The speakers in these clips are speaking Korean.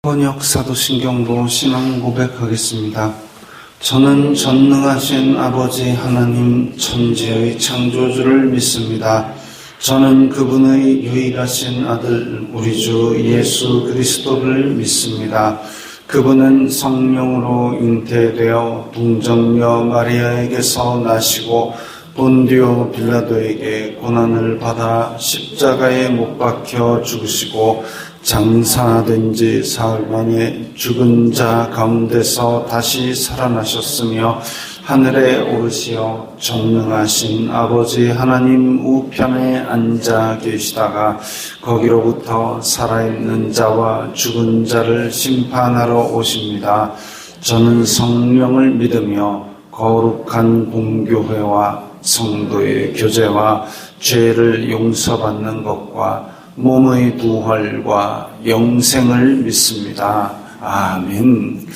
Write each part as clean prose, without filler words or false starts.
번역 사도신경으로 신앙 고백하겠습니다. 저는 전능하신 아버지 하나님 천지의 창조주를 믿습니다. 저는 그분의 유일하신 아들 우리 주 예수 그리스도를 믿습니다. 그분은 성령으로 잉태되어 동정녀 마리아에게서 나시고 본디오 빌라도에게 고난을 받아 십자가에 못 박혀 죽으시고 장사된 지 사흘 만에 죽은 자 가운데서 다시 살아나셨으며 하늘에 오르시어 전능하신 아버지 하나님 우편에 앉아 계시다가 거기로부터 살아있는 자와 죽은 자를 심판하러 오십니다. 저는 성령을 믿으며 거룩한 공교회와 성도의 교제와 죄를 용서받는 것과 몸의 부활과 영생을 믿습니다. 아멘.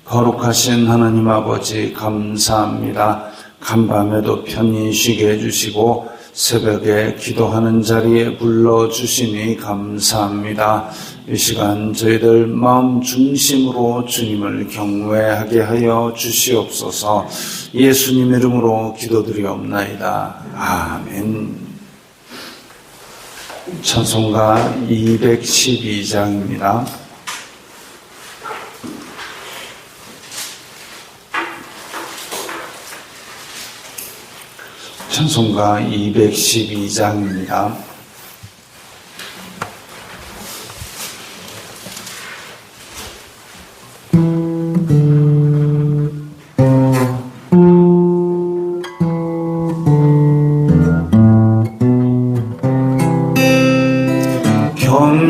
거룩하신 하나님 아버지 감사합니다. 간밤에도 편히 쉬게 해주시고 새벽에 기도하는 자리에 불러주시니 감사합니다. 이 시간 저희들 마음 중심으로 주님을 경외하게 하여 주시옵소서. 예수님 이름으로 기도드리옵나이다. 아멘. 찬송가 212장입니다. 찬송가 212장입니다.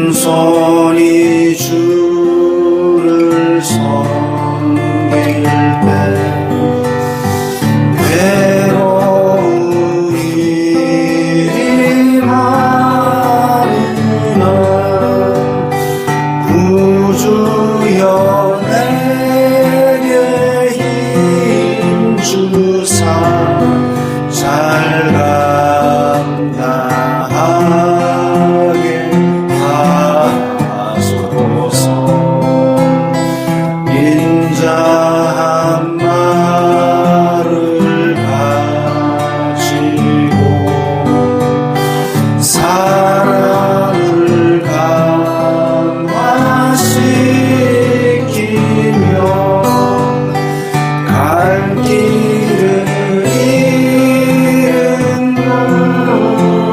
겸손히 주를 섬길 때 외로운 일이 많으나 구주여 내게 힘 주사 잘 인자한 말을 가지고 사랑을 강화시키며 갈 길을 잃은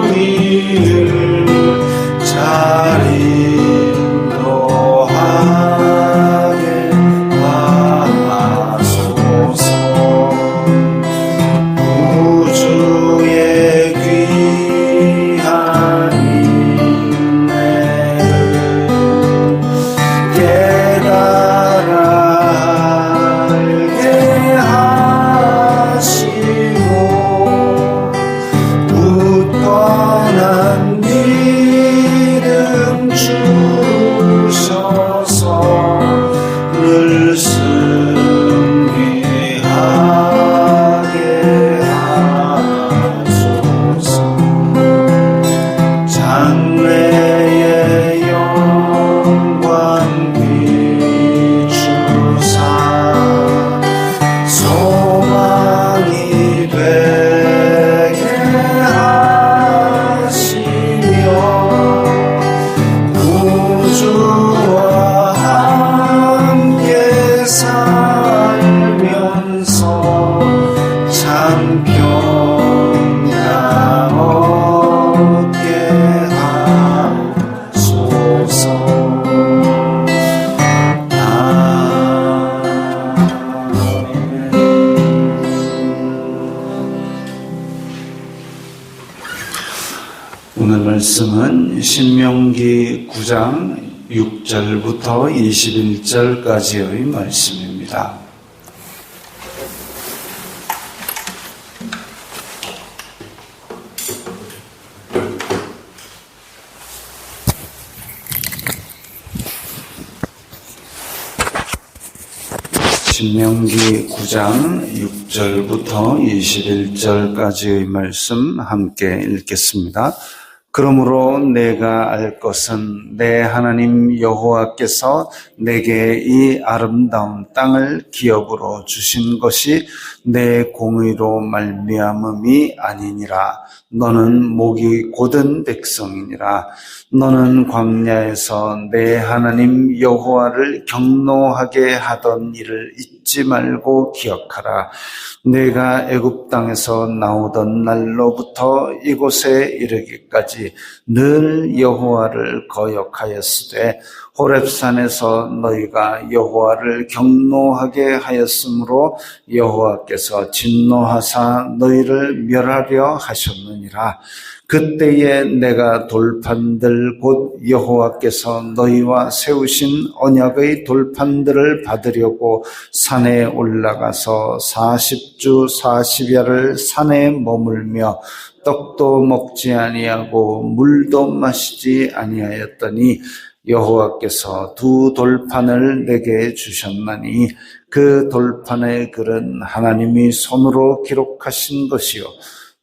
우리를 잘 인도하게 우주의 귀한 인내를 깨달아 알게 하시고 굳건한 믿음 주셔서 늘 승리하게 하소서. 장래의 영광 비추사 소망이 되게 하시며 우주와 함께 살면서 참 평강 얻게 하소서. 오늘 말씀은 신명기 9장 6절부터 21절까지의 말씀입니다. 신명기 9장 6절부터 21절까지의 말씀 함께 읽겠습니다. 그러므로 내가 알 것은 내 하나님 여호와께서 내게 이 아름다운 땅을 기업으로 주신 것이 내 공의로 말미암음이 아니니라. 너는 목이 곧은 백성이니라. 너는 광야에서 내 하나님 여호와를 경노하게 하던 일을 잊지 말고 기억하라. 내가 애굽 땅에서 나오던 날로부터 이곳에 이르기까지 늘 여호와를 거역하였으되 호렙산에서 너희가 여호와를 경노하게 하였으므로 여호와께서 진노하사 너희를 멸하려 하셨느니라. 그때에 내가 돌판들 곧 여호와께서 너희와 세우신 언약의 돌판들을 받으려고 산에 올라가서 40주 40야를 산에 머물며 떡도 먹지 아니하고 물도 마시지 아니하였더니 여호와께서 두 돌판을 내게 주셨나니 그 돌판의 글은 하나님이 손으로 기록하신 것이요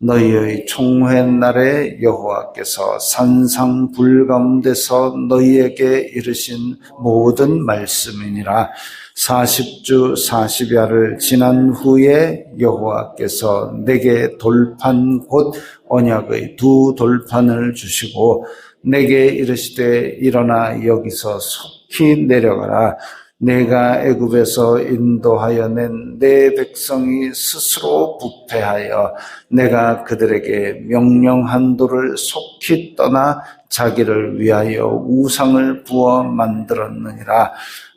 너희의 총회 날에 여호와께서 산상 불 가운데서 너희에게 이르신 모든 말씀이니라. 40주 40야를 지난 후에 여호와께서 내게 돌판 곧 언약의 두 돌판을 주시고 내게 이르시되 일어나 여기서 속히 내려가라. 내가 애굽에서 인도하여 낸 내 백성이 스스로 부패하여 내가 그들에게 명령한 도를 속히 떠나 자기를 위하여 우상을 부어 만들었느니라.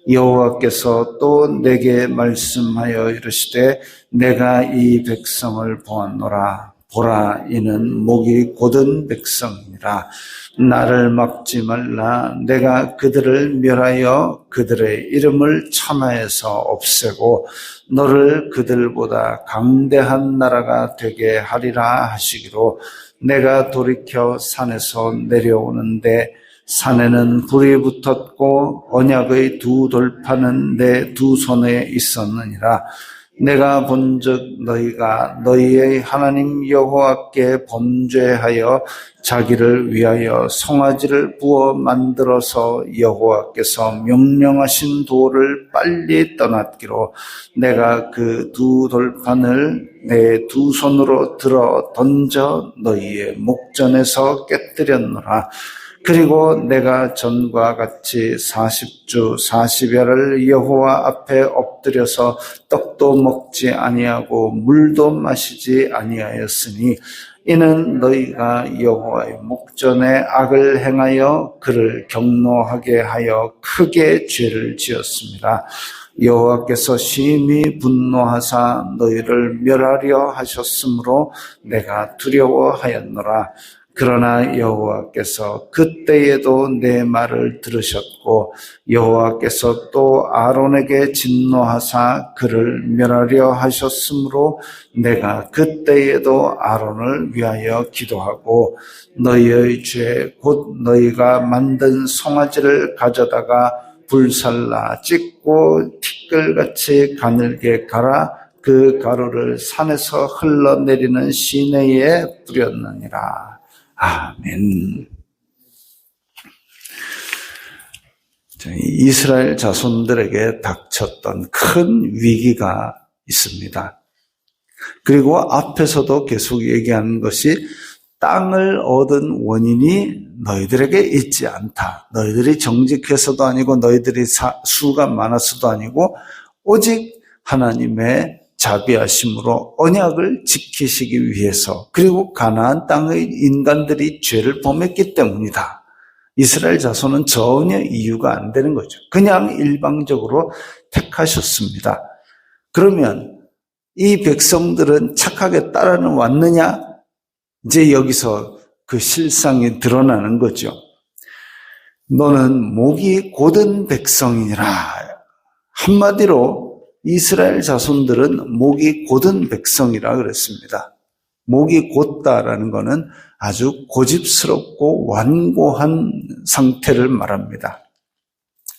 여호와께서 또 내게 말씀하여 이르시되 내가 이 백성을 보았노라. 보라, 이는 목이 곧은 백성이니라. 나를 막지 말라. 내가 그들을 멸하여 그들의 이름을 천하에서 없애고 너를 그들보다 강대한 나라가 되게 하리라 하시기로 내가 돌이켜 산에서 내려오는데 산에는 불이 붙었고 언약의 두 돌판은 내 두 손에 있었느니라. 내가 본즉 너희가 너희의 하나님 여호와께 범죄하여 자기를 위하여 송아지를 부어 만들어서 여호와께서 명령하신 도를 빨리 떠났기로 내가 그 두 돌판을 내 두 손으로 들어 던져 너희의 목전에서 깨뜨렸노라. 그리고 내가 전과 같이 40주 40야를 여호와 앞에 엎드려서 떡도 먹지 아니하고 물도 마시지 아니하였으니 이는 너희가 여호와의 목전에 악을 행하여 그를 경노하게 하여 크게 죄를 지었습니다. 여호와께서 심히 분노하사 너희를 멸하려 하셨으므로 내가 두려워하였노라. 그러나 여호와께서 그때에도 내 말을 들으셨고 여호와께서 또 아론에게 진노하사 그를 멸하려 하셨으므로 내가 그때에도 아론을 위하여 기도하고 너희의 죄 곧 너희가 만든 송아지를 가져다가 불살라 찢고 티끌같이 가늘게 갈아 그 가루를 산에서 흘러내리는 시내에 뿌렸느니라. 아멘. 이스라엘 자손들에게 닥쳤던 큰 위기가 있습니다. 그리고 앞에서도 계속 얘기하는 것이 땅을 얻은 원인이 너희들에게 있지 않다. 너희들이 정직해서도 아니고 너희들이 수가 많아서도 아니고 오직 하나님의 자비하심으로 언약을 지키시기 위해서 그리고 가나안 땅의 인간들이 죄를 범했기 때문이다. 이스라엘 자손은 전혀 이유가 안 되는 거죠. 그냥 일방적으로 택하셨습니다. 그러면 이 백성들은 착하게 따라는 왔느냐? 이제 여기서 그 실상이 드러나는 거죠. 너는 목이 곧은 백성이니라. 한마디로 이스라엘 자손들은 목이 곧은 백성이라 그랬습니다. 목이 곧다라는 것은 아주 고집스럽고 완고한 상태를 말합니다.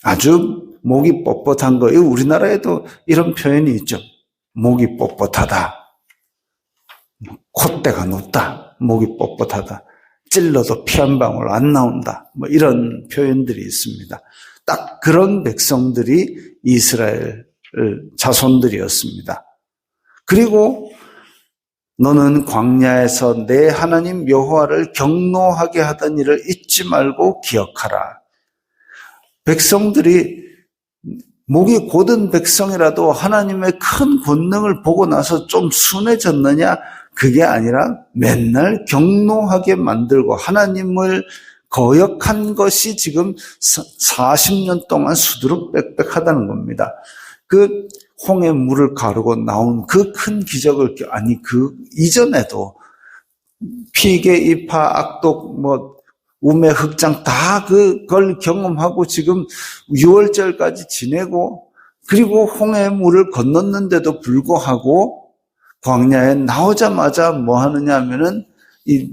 아주 목이 뻣뻣한 거예요. 우리나라에도 이런 표현이 있죠. 목이 뻣뻣하다. 콧대가 높다. 목이 뻣뻣하다. 찔러도 피 한 방울 안 나온다. 뭐 이런 표현들이 있습니다. 딱 그런 백성들이 이스라엘 자손들이었습니다. 그리고 너는 광야에서 내 하나님 여호와를 경노하게 하던 일을 잊지 말고 기억하라. 백성들이 목이 곧은 백성이라도 하나님의 큰 권능을 보고 나서 좀 순해졌느냐? 그게 아니라 맨날 경노하게 만들고 하나님을 거역한 것이 지금 40년 동안 수두룩빽빽 하다는 겁니다. 그 홍해 물을 가르고 나온 그 큰 기적을, 아니 그 이전에도 피계, 이파, 악독, 우매, 흑장 다 그걸 경험하고 지금 6월절까지 지내고, 그리고 홍해 물을 건넜는데도 불구하고 광야에 나오자마자 뭐 하느냐 하면은 이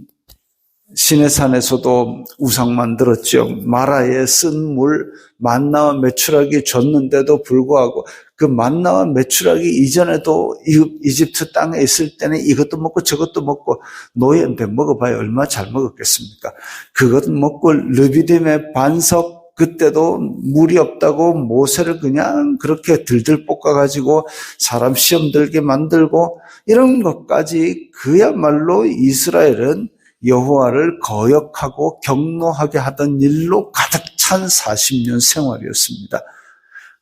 시내산에서도 우상 만들었죠. 마라에 쓴 물 만나와 메추라기 줬는데도 불구하고 그 만나와 메추라기 이전에도 이집트 땅에 있을 때는 이것도 먹고 저것도 먹고 노예인데 먹어봐야 얼마나 잘 먹었겠습니까? 그것 먹고 르비딤의 반석 그때도 물이 없다고 모세를 그냥 그렇게 들들 볶아가지고 사람 시험 들게 만들고 이런 것까지 그야말로 이스라엘은 여호와를 거역하고 경노하게 하던 일로 가득 찬 40년 생활이었습니다.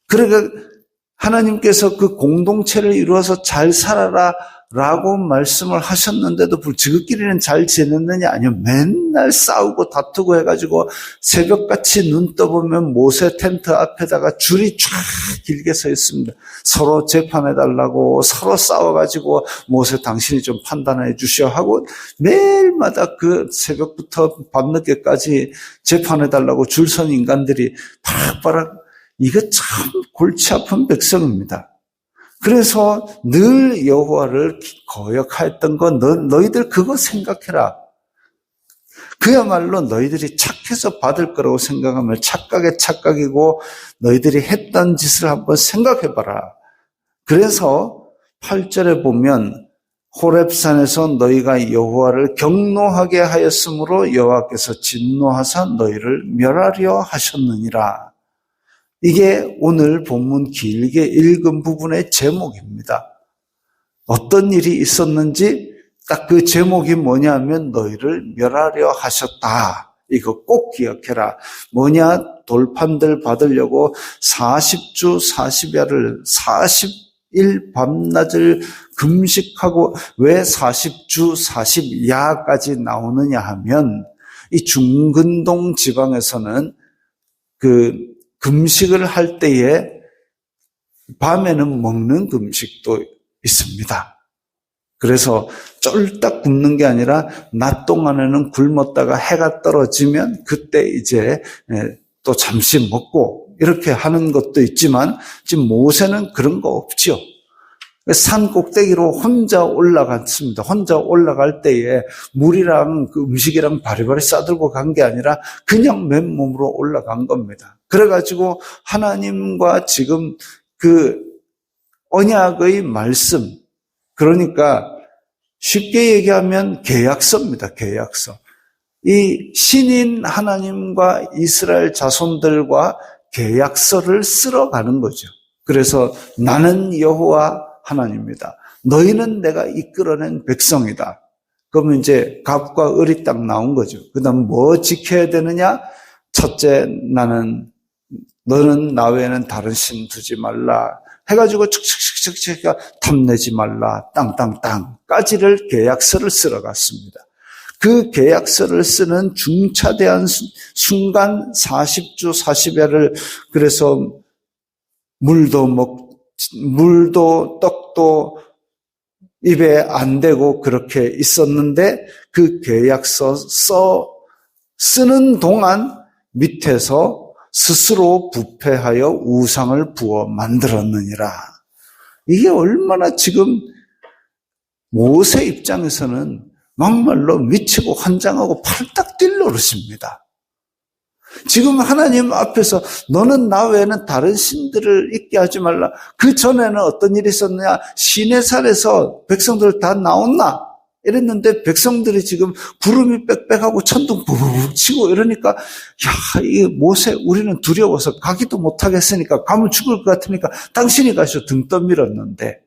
그러니까 하나님께서 그 공동체를 이루어서 잘 살아라 라고 말씀을 하셨는데도 지그끼리는 잘 지냈느냐? 아니요. 맨날 싸우고 다투고 해가지고 새벽같이 눈 떠보면 모세 텐트 앞에다가 줄이 쫙 길게 서 있습니다. 서로 재판해달라고 서로 싸워가지고 모세 당신이 좀 판단해 주시오 하고 매일마다 그 새벽부터 밤늦게까지 재판해달라고 줄 선 인간들이 바락바락 이거 참 골치 아픈 백성입니다. 그래서 늘 여호와를 거역하였던 거 너희들 그거 생각해라. 그야말로 너희들이 착해서 받을 거라고 생각하면 착각의 착각이고 너희들이 했던 짓을 한번 생각해봐라. 그래서 8절에 보면 호렙산에서 너희가 여호와를 경노하게 하였으므로 여호와께서 진노하사 너희를 멸하려 하셨느니라. 이게 오늘 본문 길게 읽은 부분의 제목입니다. 어떤 일이 있었는지 딱 그 제목이 뭐냐면 너희를 멸하려 하셨다. 이거 꼭 기억해라. 뭐냐? 돌판들 받으려고 40주 40야를 40일 밤낮을 금식하고 왜 40주 40야까지 나오느냐 하면 이 중근동 지방에서는 금식을 할 때에 밤에는 먹는 금식도 있습니다. 그래서 쫄딱 굶는 게 아니라 낮 동안에는 굶었다가 해가 떨어지면 그때 이제 또 잠시 먹고 이렇게 하는 것도 있지만 지금 모세는 그런 거 없죠. 산 꼭대기로 혼자 올라갔습니다. 혼자 올라갈 때에 물이랑 그 음식이랑 바리바리 싸들고 간 게 아니라 그냥 맨몸으로 올라간 겁니다. 그래가지고 하나님과 지금 그 언약의 말씀, 그러니까 쉽게 얘기하면 계약서입니다. 계약서. 이 신인 하나님과 이스라엘 자손들과 계약서를 쓰러 가는 거죠. 그래서 나는 여호와 하나님이다. 너희는 내가 이끌어낸 백성이다. 그러면 이제 갑과 을이 딱 나온 거죠. 그 다음 뭐 지켜야 되느냐? 첫째, 너는 나 외에는 다른 신 두지 말라. 해가지고 칙칙칙칙 탐내지 말라. 땅까지를 계약서를 쓰러 갔습니다. 그 계약서를 쓰는 중차대한 순간 40주 40야를 그래서 물도 떡도 입에 안 대고 그렇게 있었는데 그 계약서 쓰는 동안 밑에서 스스로 부패하여 우상을 부어 만들었느니라. 이게 얼마나 지금 모세 입장에서는 막말로 미치고 환장하고 팔딱 뛸 노릇입니다. 지금 하나님 앞에서 너는 나 외에는 다른 신들을 있게 하지 말라. 그 전에는 어떤 일이 있었느냐? 시내산에서 백성들 다 나왔나? 이랬는데 백성들이 지금 구름이 빽빽하고 천둥 부부부 치고 이러니까 야, 이 모세 우리는 두려워서 가기도 못하겠으니까 가면 죽을 것 같으니까 당신이 가시오 등 떠밀었는데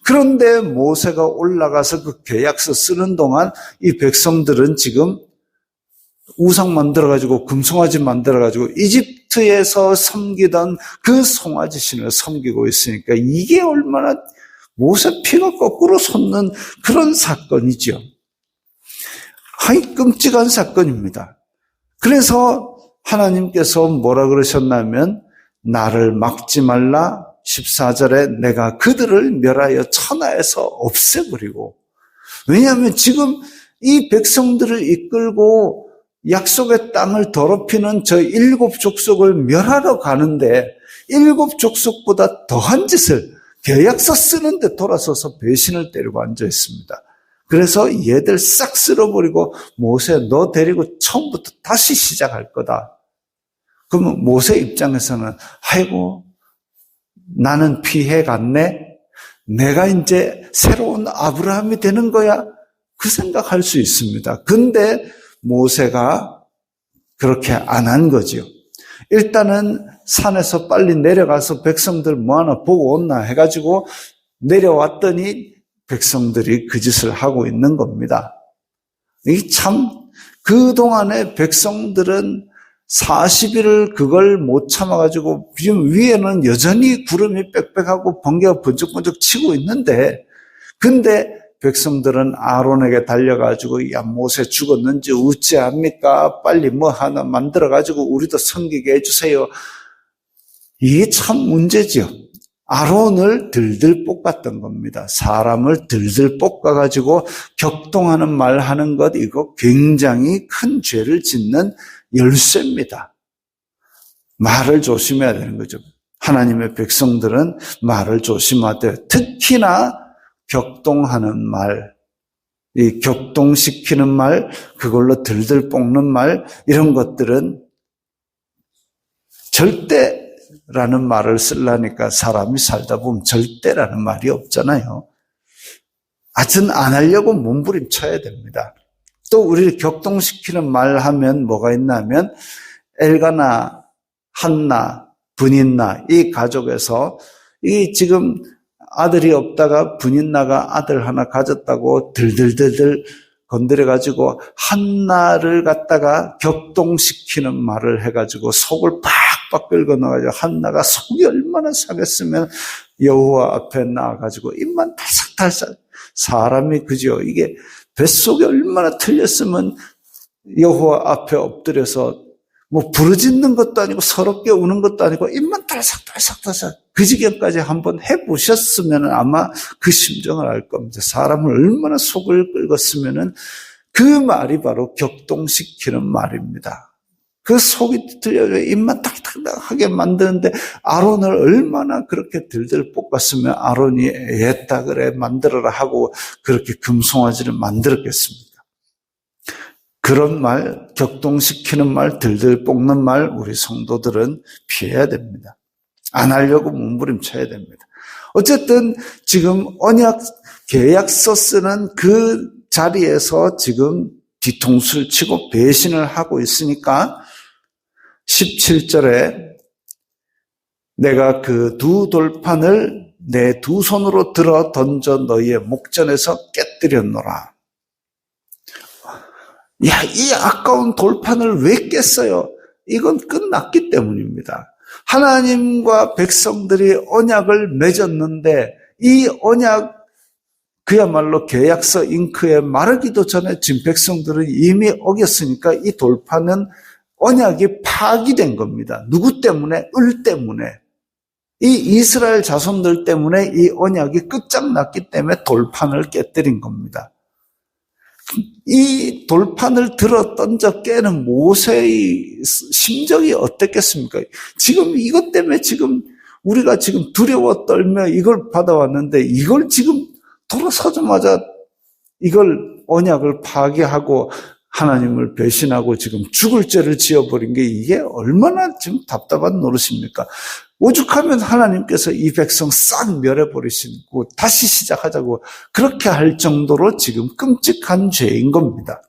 그런데 모세가 올라가서 그 계약서 쓰는 동안 이 백성들은 지금 우상 만들어가지고 금송아지 만들어가지고 이집트에서 섬기던 그 송아지 신을 섬기고 있으니까 이게 얼마나 모세 피가 거꾸로 솟는 그런 사건이죠. 하이 끔찍한 사건입니다. 그래서 하나님께서 뭐라 그러셨냐면 나를 막지 말라 14절에 내가 그들을 멸하여 천하에서 없애버리고 왜냐하면 지금 이 백성들을 이끌고 약속의 땅을 더럽히는 저 7 족속을 멸하러 가는데 7 족속보다 더한 짓을 계약서 쓰는데 돌아서서 배신을 때리고 앉아있습니다. 그래서 얘들 싹 쓸어버리고 모세 너 데리고 처음부터 다시 시작할 거다. 그러면 모세 입장에서는 아이고 나는 피해갔네. 내가 이제 새로운 아브라함이 되는 거야. 그 생각할 수 있습니다. 근데 모세가 그렇게 안 한 거죠. 일단은 산에서 빨리 내려가서 백성들 뭐 하나 보고 온나 해가지고 내려왔더니 백성들이 그 짓을 하고 있는 겁니다. 이 참 그동안에 백성들은 40일을 그걸 못 참아가지고 지금 위에는 여전히 구름이 빽빽하고 번개가 번쩍번쩍 치고 있는데 근데 백성들은 아론에게 달려가지고 야 모세 죽었는지 어찌합니까? 빨리 뭐 하나 만들어가지고 우리도 섬기게 해주세요. 이게 참 문제죠. 아론을 들들 볶았던 겁니다. 사람을 들들 볶아가지고 격동하는 말 하는 것 이거 굉장히 큰 죄를 짓는 열쇠입니다. 말을 조심해야 되는 거죠. 하나님의 백성들은 말을 조심해야 돼요. 특히나 격동하는 말, 이 격동시키는 말, 그걸로 들들 볶는 말 이런 것들은 절대라는 말을 쓰려니까 사람이 살다 보면 절대라는 말이 없잖아요. 하여튼 안 하려고 몸부림쳐야 됩니다. 또 우리를 격동시키는 말 하면 뭐가 있냐면 엘가나, 한나, 브닌나 이 가족에서 이 지금 아들이 없다가 브닌나가 아들 하나 가졌다고 들들들들 건드려가지고 한나를 갖다가 격동시키는 말을 해가지고 속을 팍팍 긁어 넣어가지고 한나가 속이 얼마나 상했으면 여호와 앞에 나와가지고 입만 달싹달싹 사람이 그죠. 이게 뱃속이 얼마나 틀렸으면 여호와 앞에 엎드려서 뭐 부르짖는 것도 아니고 서럽게 우는 것도 아니고 입만 달싹달싹달싹 그 지경까지 한번 해보셨으면 아마 그 심정을 알 겁니다. 사람을 얼마나 속을 긁었으면은 그 말이 바로 격동시키는 말입니다. 그 속이 틀려져 입만 탁탁하게 만드는데 아론을 얼마나 그렇게 들들 볶았으면 아론이 애했다 그래 만들어라 하고 그렇게 금송아지를 만들었겠습니까? 그런 말, 격동시키는 말, 들들 볶는 말 우리 성도들은 피해야 됩니다. 안 하려고 몸부림쳐야 됩니다. 어쨌든 지금 언약 계약서 쓰는 그 자리에서 지금 뒤통수를 치고 배신을 하고 있으니까 17절에 내가 그 두 돌판을 내 두 손으로 들어 던져 너희의 목전에서 깨뜨렸노라. 야, 이 아까운 돌판을 왜 깼어요? 이건 끝났기 때문입니다. 하나님과 백성들이 언약을 맺었는데 이 언약 그야말로 계약서 잉크에 마르기도 전에 지금 백성들은 이미 어겼으니까 이 돌판은 언약이 파기된 겁니다. 누구 때문에? 을 때문에. 이 이스라엘 자손들 때문에 이 언약이 끝장났기 때문에 돌판을 깨뜨린 겁니다. 이 돌판을 들어 던져 깨는 모세의 심정이 어땠겠습니까? 지금 이것 때문에 지금 우리가 지금 두려워 떨며 이걸 받아왔는데 이걸 지금 돌아서자마자 이걸 언약을 파괴하고 하나님을 배신하고 지금 죽을 죄를 지어버린 게 이게 얼마나 지금 답답한 노릇입니까? 오죽하면 하나님께서 이 백성 싹 멸해버리시고 다시 시작하자고 그렇게 할 정도로 지금 끔찍한 죄인 겁니다.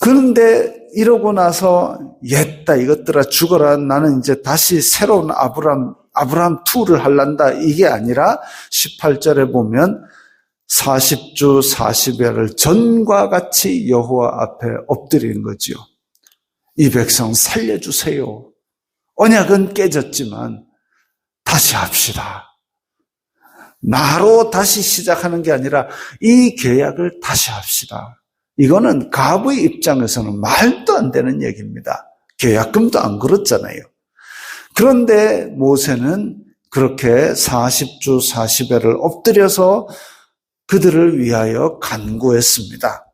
그런데 이러고 나서 옛다 이것들아 죽어라, 나는 이제 다시 새로운 아브람 2를 할란다, 이게 아니라 18절에 보면 40주 40회를 전과 같이 여호와 앞에 엎드리는 거지요. 이 백성 살려주세요. 언약은 깨졌지만 다시 합시다. 나로 다시 시작하는 게 아니라 이 계약을 다시 합시다. 이거는 갑의 입장에서는 말도 안 되는 얘기입니다. 계약금도 안 걸었잖아요. 그런데 모세는 그렇게 40주 40회를 엎드려서 그들을 위하여 간구했습니다.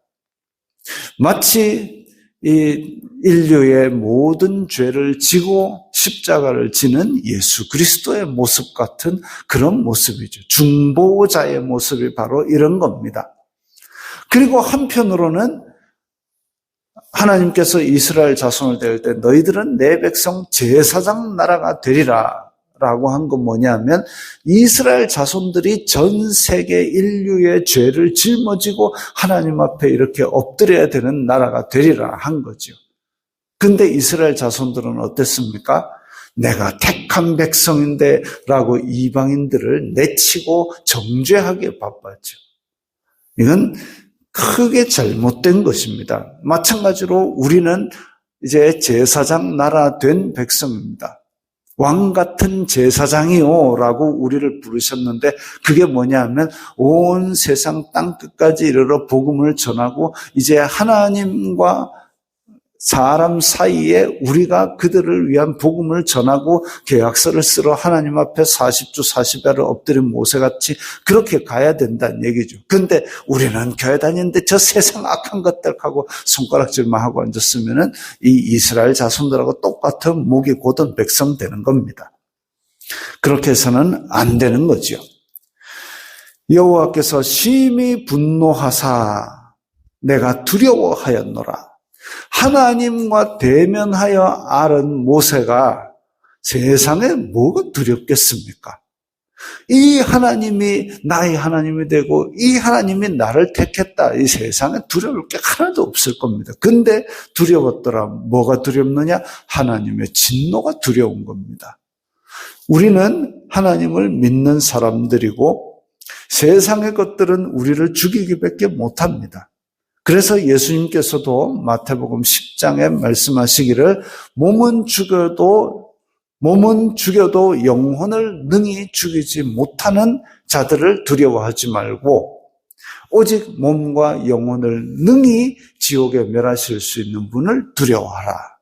마치 이 인류의 모든 죄를 지고 십자가를 지는 예수 그리스도의 모습 같은 그런 모습이죠. 중보자의 모습이 바로 이런 겁니다. 그리고 한편으로는 하나님께서 이스라엘 자손을 대할 때 너희들은 내 백성 제사장 나라가 되리라 라고 한 건 뭐냐면 이스라엘 자손들이 전 세계 인류의 죄를 짊어지고 하나님 앞에 이렇게 엎드려야 되는 나라가 되리라 한 거죠. 근데 이스라엘 자손들은 어땠습니까? 내가 택한 백성인데 라고 이방인들을 내치고 정죄하기에 바빴죠. 이건 크게 잘못된 것입니다. 마찬가지로 우리는 이제 제사장 나라 된 백성입니다. 왕 같은 제사장이요 라고 우리를 부르셨는데 그게 뭐냐 하면 온 세상 땅끝까지 이르러 복음을 전하고 이제 하나님과 사람 사이에 우리가 그들을 위한 복음을 전하고 계약서를 쓰러 하나님 앞에 40주 40회를 엎드린 모세같이 그렇게 가야 된다는 얘기죠. 근데 우리는 교회 다니는데 저 세상 악한 것들하고 손가락질만 하고 앉았으면은 이 이스라엘 자손들하고 똑같은 목이 곧은 백성 되는 겁니다. 그렇게 해서는 안 되는 거죠. 여호와께서 심히 분노하사 내가 두려워하였노라. 하나님과 대면하여 앓은 모세가 세상에 뭐가 두렵겠습니까? 이 하나님이 나의 하나님이 되고 이 하나님이 나를 택했다. 이 세상에 두려울 게 하나도 없을 겁니다. 근데 두려웠더라. 뭐가 두렵느냐? 하나님의 진노가 두려운 겁니다. 우리는 하나님을 믿는 사람들이고 세상의 것들은 우리를 죽이기밖에 못합니다. 그래서 예수님께서도 마태복음 10장에 말씀하시기를 몸은 죽여도 영혼을 능히 죽이지 못하는 자들을 두려워하지 말고 오직 몸과 영혼을 능히 지옥에 멸하실 수 있는 분을 두려워하라.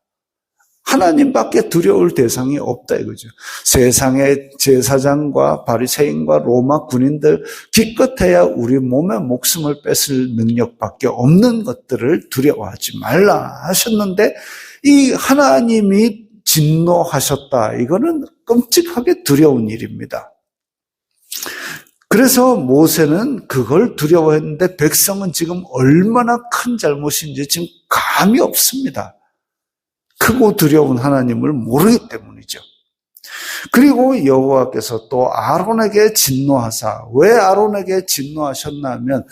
하나님밖에 두려울 대상이 없다 이거죠. 세상의 제사장과 바리새인과 로마 군인들 기껏해야 우리 몸의 목숨을 뺏을 능력밖에 없는 것들을 두려워하지 말라 하셨는데 이 하나님이 진노하셨다. 이거는 끔찍하게 두려운 일입니다. 그래서 모세는 그걸 두려워했는데 백성은 지금 얼마나 큰 잘못인지 지금 감이 없습니다. 크고 두려운 하나님을 모르기 때문이죠. 그리고 여호와께서 또 아론에게 진노하사, 왜 아론에게 진노하셨냐면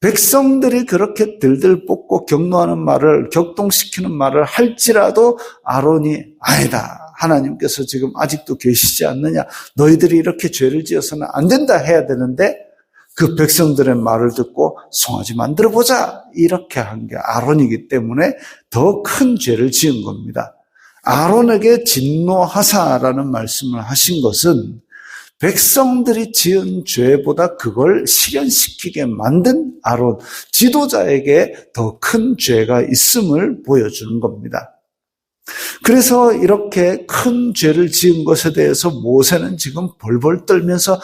백성들이 그렇게 들들 볶고 격노하는 말을, 격동시키는 말을 할지라도 아론이 아니다. 하나님께서 지금 아직도 계시지 않느냐. 너희들이 이렇게 죄를 지어서는 안 된다 해야 되는데 그 백성들의 말을 듣고 송아지 만들어보자 이렇게 한 게 아론이기 때문에 더 큰 죄를 지은 겁니다. 아론에게 진노하사라는 말씀을 하신 것은 백성들이 지은 죄보다 그걸 실현시키게 만든 아론, 지도자에게 더 큰 죄가 있음을 보여주는 겁니다. 그래서 이렇게 큰 죄를 지은 것에 대해서 모세는 지금 벌벌 떨면서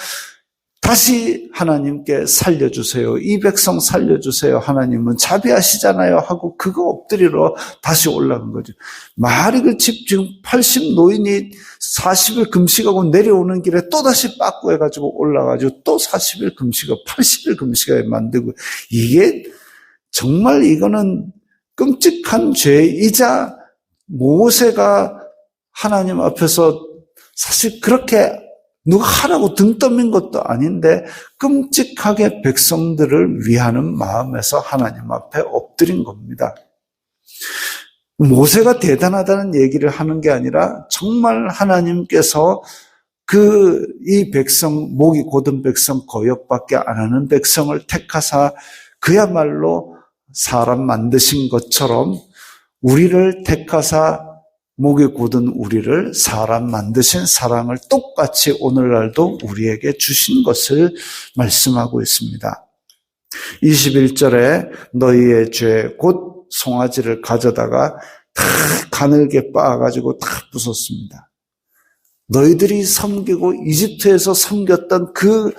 다시 하나님께 살려주세요. 이 백성 살려주세요. 하나님은 자비하시잖아요. 하고 그거 엎드리러 다시 올라간 거죠. 마리그 집 지금 80 노인이 40일 금식하고 내려오는 길에 또다시 빠꾸해가지고 올라가지고 또 40일 금식하고 80일 금식하게 만들고 이게 정말 이거는 끔찍한 죄이자 모세가 하나님 앞에서 사실 그렇게 누가 하라고 등 떠민 것도 아닌데 끔찍하게 백성들을 위하는 마음에서 하나님 앞에 엎드린 겁니다. 모세가 대단하다는 얘기를 하는 게 아니라 정말 하나님께서 이 백성, 목이 곧은 백성, 거역밖에 안 하는 백성을 택하사 그야말로 사람 만드신 것처럼 우리를 택하사 목이 곧은 우리를 사람 만드신 사랑을 똑같이 오늘날도 우리에게 주신 것을 말씀하고 있습니다. 21절에 너희의 죄 곧 송아지를 가져다가 다 가늘게 빻아가지고 다 부쉈습니다. 너희들이 섬기고 이집트에서 섬겼던 그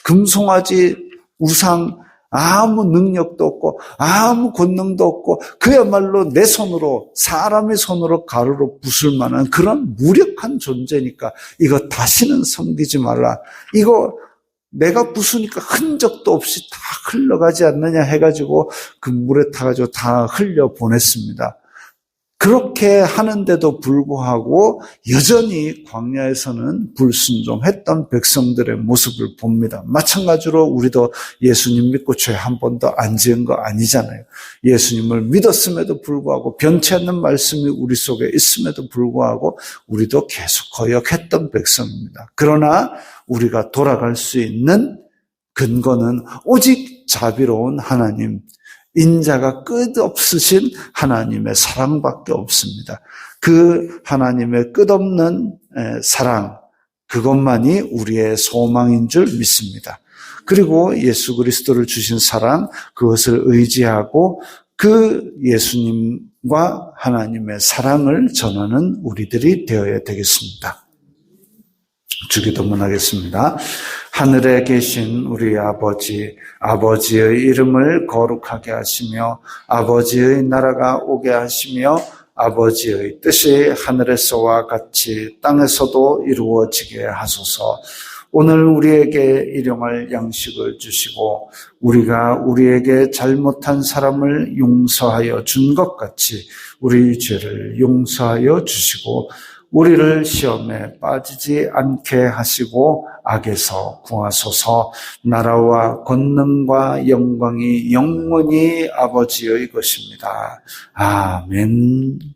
금송아지 우상 아무 능력도 없고 아무 권능도 없고 그야말로 내 손으로 사람의 손으로 가루로 부술 만한 그런 무력한 존재니까 이거 다시는 섬기지 말라. 이거 내가 부수니까 흔적도 없이 다 흘러가지 않느냐 해가지고 그 물에 타가지고 다 흘려보냈습니다. 그렇게 하는데도 불구하고 여전히 광야에서는 불순종했던 백성들의 모습을 봅니다. 마찬가지로 우리도 예수님 믿고 죄 한 번도 안 지은 거 아니잖아요. 예수님을 믿었음에도 불구하고 변치 않는 말씀이 우리 속에 있음에도 불구하고 우리도 계속 거역했던 백성입니다. 그러나 우리가 돌아갈 수 있는 근거는 오직 자비로운 하나님, 인자가 끝없으신 하나님의 사랑밖에 없습니다. 그 하나님의 끝없는 사랑, 그것만이 우리의 소망인 줄 믿습니다. 그리고 예수 그리스도를 주신 사랑, 그것을 의지하고 그 예수님과 하나님의 사랑을 전하는 우리들이 되어야 되겠습니다. 주기도문 하겠습니다. 하늘에 계신 우리 아버지, 아버지의 이름을 거룩하게 하시며 아버지의 나라가 오게 하시며 아버지의 뜻이 하늘에서와 같이 땅에서도 이루어지게 하소서. 오늘 우리에게 일용할 양식을 주시고 우리가 우리에게 잘못한 사람을 용서하여 준 것 같이 우리 죄를 용서하여 주시고 우리를 시험에 빠지지 않게 하시고 악에서 구하소서. 나라와 권능과 영광이 영원히 아버지의 것입니다. 아멘.